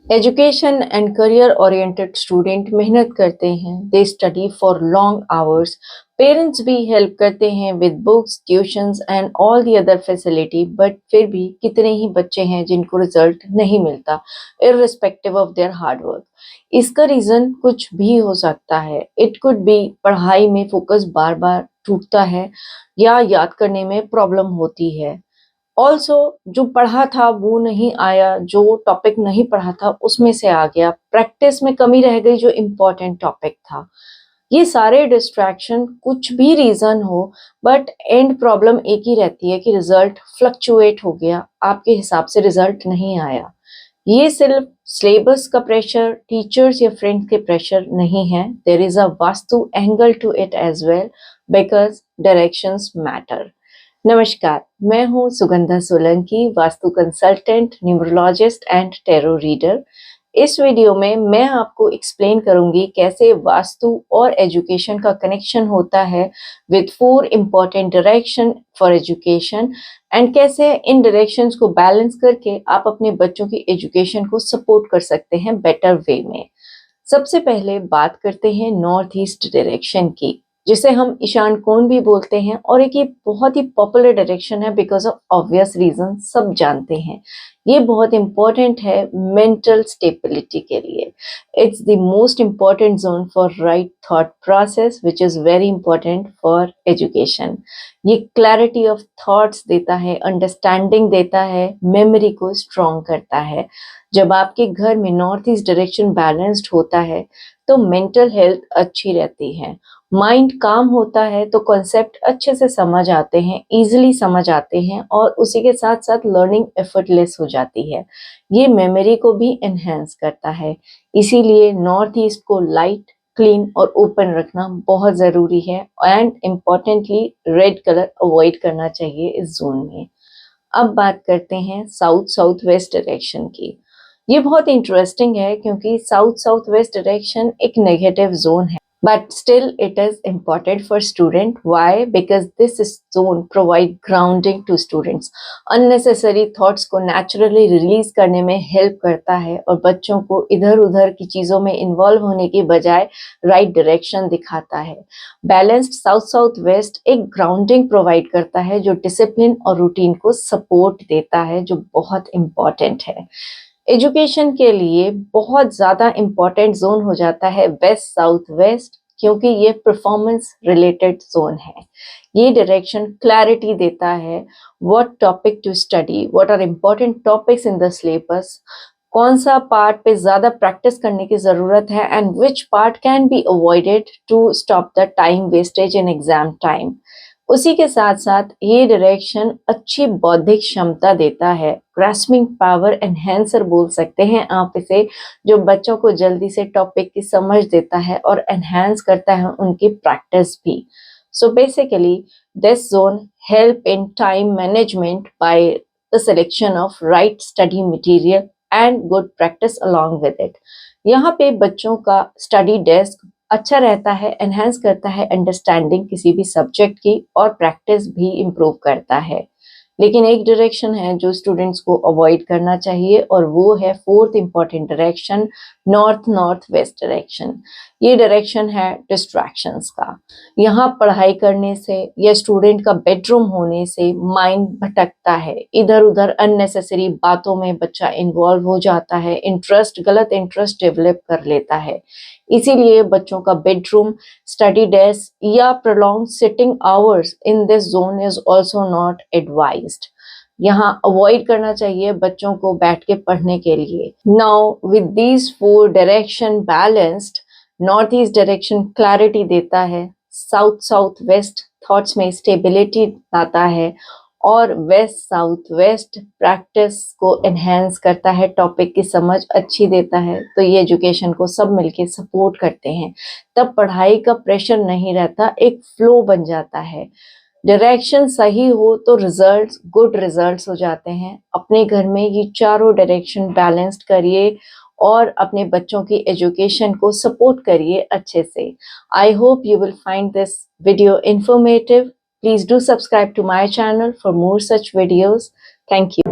Education and career oriented student मेहनत करते हैं, they study for long hours. Parents भी हेल्प करते हैं with books, tuitions and all the other facility, but फिर भी कितने ही बच्चे हैं जिनको रिजल्ट नहीं मिलता irrespective of their hard work. इसका रीज़न कुछ भी हो सकता है। इट कुड बी पढ़ाई में फोकस बार बार टूटता है या याद करने में प्रॉब्लम होती है। ऑल्सो जो पढ़ा था वो नहीं आया, जो टॉपिक नहीं पढ़ा था उसमें से आ गया, प्रैक्टिस में कमी रह गई जो इम्पोर्टेंट टॉपिक था। ये सारे डिस्ट्रैक्शन कुछ भी रीज़न हो, बट एंड प्रॉब्लम एक ही रहती है कि रिजल्ट फ्लक्चुएट हो गया, आपके हिसाब से रिजल्ट नहीं आया। ये सिर्फ सिलेबस का प्रेशर, टीचर्स या फ्रेंड्स के प्रेशर नहीं है, there is a vastu angle to it as well, because directions matter. नमस्कार, मैं हूँ Sugandha Solanki, vastu consultant, numerologist and tarot reader. इस वीडियो में मैं आपको एक्सप्लेन करूंगी कैसे वास्तु और एजुकेशन का कनेक्शन होता है with 4 important direction for education, and कैसे इन डायरेक्शंस को बैलेंस करके आप अपने बच्चों की एजुकेशन को सपोर्ट कर सकते हैं बेटर वे में। सबसे पहले बात करते हैं नॉर्थ ईस्ट डायरेक्शन की, जिसे हम ईशान कोण भी बोलते हैं, और एक ये बहुत ही पॉपुलर डायरेक्शन है बिकॉज ऑफ ऑब्वियस रीजन, सब जानते हैं। ये बहुत इंपॉर्टेंट है मेंटल स्टेबिलिटी के लिए। It's the most important zone for right thought process which is very important for education. ये क्लैरिटी ऑफ थॉट्स देता है, अंडरस्टैंडिंग देता है, मेमोरी को स्ट्रॉन्ग करता है। जब आपके घर में नॉर्थ ईस्ट डायरेक्शन बैलेंस्ड होता है तो मेंटल हेल्थ अच्छी रहती है, माइंड काम होता है, तो कॉन्सेप्ट अच्छे से समझ आते हैं, इजीली समझ आते हैं, और उसी के साथ साथ लर्निंग एफर्टलेस हो जाती है। ये मेमोरी को भी एनहेंस करता है। इसीलिए नॉर्थ ईस्ट को लाइट, क्लीन और ओपन रखना बहुत ज़रूरी है, and importantly red colour avoid करना चाहिए इस जोन में। अब बात करते हैं साउथ साउथ वेस्ट डायरेक्शन की। ये बहुत इंटरेस्टिंग है क्योंकि साउथ साउथ वेस्ट डायरेक्शन एक नेगेटिव जोन है, but still it is important for student. Why? Because this zone provide grounding to students. Unnecessary thoughts को naturally release करने में help करता है और बच्चों को इधर उधर की चीज़ों में involve होने की बजाय right direction दिखाता है। Balanced साउथ साउथ वेस्ट एक grounding provide करता है जो discipline और routine को support देता है, जो बहुत important है। एजुकेशन के लिए बहुत ज़्यादा इम्पॉर्टेंट जोन हो जाता है वेस्ट साउथ वेस्ट, क्योंकि ये परफॉर्मेंस रिलेटेड जोन है। ये डायरेक्शन क्लैरिटी देता है, what topic to study, what are important topics in the syllabus, कौन सा पार्ट पे ज़्यादा प्रैक्टिस करने की ज़रूरत है, and which part can be avoided to stop the time wastage in exam time. उसी के साथ साथ ये डायरेक्शन अच्छी बौद्धिक क्षमता देता है, ग्रास्पिंग पावर एनहेंसर बोल सकते हैं आप इसे, जो बच्चों को जल्दी से टॉपिक की समझ देता है और एनहेंस करता है उनकी प्रैक्टिस भी। So basically this zone help in time management by the selection of right study material and good practice along with it. यहाँ पे बच्चों का स्टडी डेस्क अच्छा रहता है, एनहेंस करता है अंडरस्टैंडिंग किसी भी सब्जेक्ट की, और प्रैक्टिस भी इम्प्रूव करता है। लेकिन एक डायरेक्शन है जो स्टूडेंट्स को अवॉइड करना चाहिए, और वो है 4th important direction, north north west direction. ये डायरेक्शन है डिस्ट्रैक्शंस का। यहाँ पढ़ाई करने से या स्टूडेंट का बेडरूम होने से माइंड भटकता है, इधर उधर अननेसेसरी बातों में बच्चा इन्वॉल्व हो जाता है, गलत इंटरेस्ट डेवलप कर लेता है। इसीलिए बच्चों का बेडरूम, स्टडी डेस्क या prolong sitting hours in this zone is also not advised. यहाँ अवॉइड करना चाहिए बच्चों को बैठ के पढ़ने के लिए। Now with these 4 direction balanced, north east direction clarity देता है, साउथ साउथ वेस्ट थॉट्स में स्टेबिलिटी लाता है, और वेस्ट साउथ वेस्ट प्रैक्टिस को एनहेंस करता है, टॉपिक की समझ अच्छी देता है। तो ये एजुकेशन को सब मिलके सपोर्ट करते हैं, तब पढ़ाई का प्रेशर नहीं रहता, एक फ्लो बन जाता है। डायरेक्शन सही हो तो रिजल्ट्स, गुड रिजल्ट्स हो जाते हैं। अपने घर में ये चारों डायरेक्शन बैलेंस्ड करिए और अपने बच्चों की एजुकेशन को सपोर्ट करिए अच्छे से। I hope you will find this video informative. Please do subscribe to my channel for more such videos. Thank you.